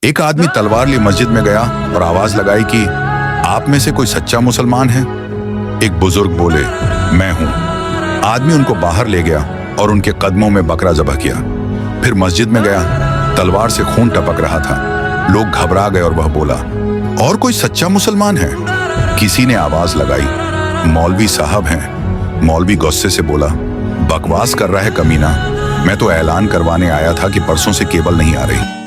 एक आदमी तलवार लिए मस्जिद में गया और आवाज लगाई कि आप में से कोई सच्चा मुसलमान है। एक बुजुर्ग बोले, मैं हूं। आदमी उनको बाहर ले गया और उनके कदमों में बकरा ज़बह किया। फिर मस्जिद में गया, तलवार से खून टपक रहा था। लोग घबरा गए और वह बोला, और कोई सच्चा मुसलमान है? किसी ने आवाज लगाई, मौलवी साहब हैं। मौलवी गुस्से से बोला, बकवास कर रहा है कमीना, मैं तो ऐलान करवाने आया था कि परसों से केबल नहीं आ रही।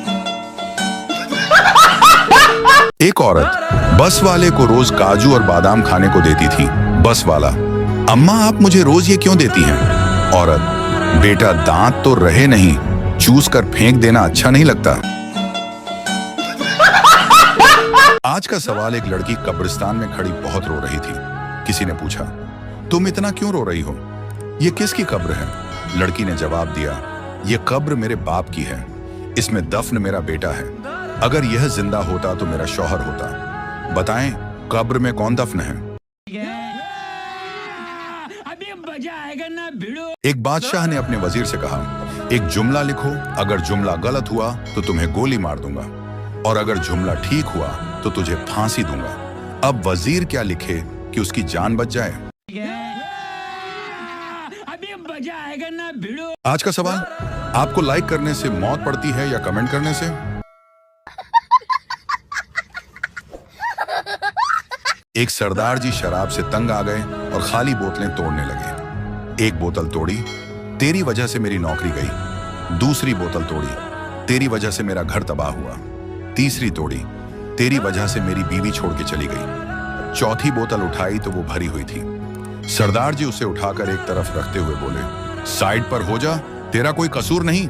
एक औरत बस वाले को रोज काजू और बादाम खाने को देती थी। बस वाला, अम्मा आप मुझे रोज ये क्यों देती हैं? औरत, बेटा दांत तो रहे नहीं, चूस कर फेंक देना अच्छा नहीं लगता। आज का सवाल, एक लड़की कब्रिस्तान में खड़ी बहुत रो रही थी। किसी ने पूछा, तुम इतना क्यों रो रही हो? ये किसकी कब्र है? लड़की ने जवाब दिया, ये कब्र मेरे बाप की है, इसमें दफन मेरा बेटा है। अगर यह जिंदा होता तो मेरा शौहर होता। बताएं, कब्र में कौन दफन है? अभी मजा आएगा ना भिड़ो। एक बादशाह ने अपने वजीर से कहा, एक जुमला लिखो, अगर जुमला गलत हुआ तो तुम्हें गोली मार दूंगा, और अगर जुमला ठीक हुआ तो तुझे फांसी दूंगा। अब वजीर क्या लिखे कि उसकी जान बच जाए? अभी मजा आएगा ना भिड़ो। आज का सवाल, आपको लाइक करने से मौत पड़ती है या कमेंट करने से? एक सरदार जी शराब से तंग आ गए और खाली बोतलें तोड़ने लगे। एक बोतल तोड़ी, तेरी वजह से मेरी नौकरी गई। दूसरी बोतल तोड़ी, तेरी वजह से मेरा घर तबाह हुआ। तीसरी तोड़ी, तेरी वजह से मेरी बीवी छोड़ के चली गई। चौथी बोतल उठाई तो वो भरी हुई थी। सरदार जी उसे उठाकर एक तरफ रखते हुए बोले, साइड पर हो जा, तेरा कोई कसूर नहीं।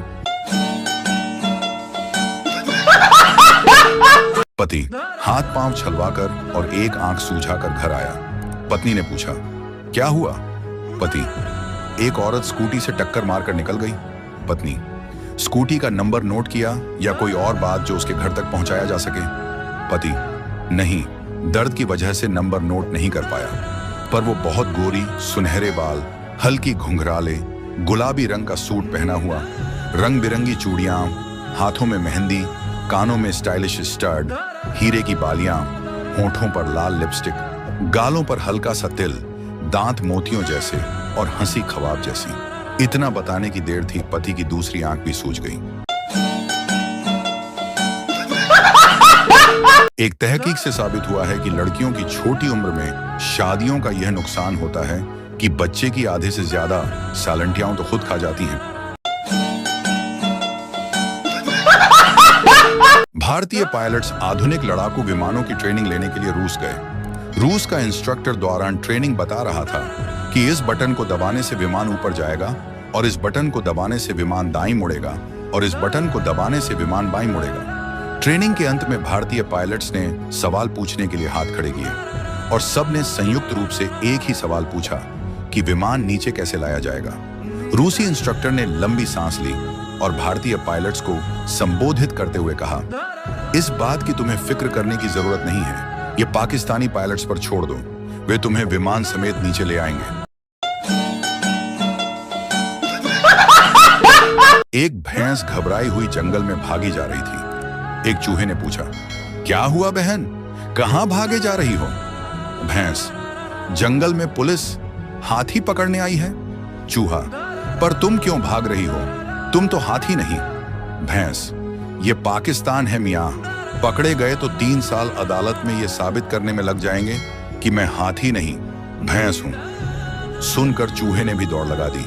पति हाथ पांव छलवाकर और एक आंख सूझाकर घर आया। पत्नी ने पूछा, क्या हुआ? पति, एक औरत स्कूटी से टक्कर मारकर निकल गई। पत्नी, स्कूटी का नंबर नोट किया या कोई और बात जो उसके घर तक पहुंचाया जा सके? पति, नहीं, दर्द की वजह से नंबर नोट नहीं कर पाया, पर वो बहुत गोरी, सुनहरे बाल, हल्की घुंघराले, गुलाबी रंग का सूट पहना हुआ, रंग बिरंगी चूड़ियां, हाथों में मेहंदी, कानों में स्टाइलिश स्टड, हीरे की बालियां, होठों पर लाल लिपस्टिक, गालों पर हल्का सा तिल, दांत मोतियों जैसे और हंसी ख्वाब जैसी। इतना बताने की देर थी, पति की दूसरी आंख भी सूज गई। एक तहकीक से साबित हुआ है कि लड़कियों की छोटी उम्र में शादियों का यह नुकसान होता है कि बच्चे की आधे से ज्यादा सालंटियां तो खुद खा जाती हैं। भारतीय पायलट्स आधुनिक लड़ाकू विमानों की ट्रेनिंग लेने के लिए रूस गए। रूस का इंस्ट्रक्टर दौरान ट्रेनिंग बता रहा था कि इस बटन को दबाने से विमान ऊपर जाएगा, और इस बटन को दबाने से विमान दाईं मुड़ेगा, और इस बटन को दबाने से विमान बाईं मुड़ेगा। ट्रेनिंग के अंत में भारतीय पायलट्स ने सवाल पूछने के लिए हाथ खड़े किए और सब ने संयुक्त रूप से एक ही सवाल पूछा कि विमान नीचे कैसे लाया जाएगा। रूसी इंस्ट्रक्टर ने लंबी सांस ली और भारतीय पायलट्स को संबोधित करते हुए कहा, इस बात की तुम्हें फिक्र करने की जरूरत नहीं है, ये पाकिस्तानी पायलट्स पर छोड़ दो, वे तुम्हें विमान समेत नीचे ले आएंगे। एक भैंस घबराई हुई जंगल में भागी जा रही थी। एक चूहे ने पूछा, क्या हुआ बहन, कहां भागे जा रही हो? भैंस, जंगल में पुलिस हाथी पकड़ने आई है। चूहा, पर तुम क्यों भाग रही हो, तुम तो हाथी नहीं। भैंस, ये पाकिस्तान है मियां, पकड़े गए तो 3 साल अदालत में ये साबित करने में लग जाएंगे कि मैं हाथी नहीं भैंस हूं। सुनकर चूहे ने भी दौड़ लगा दी।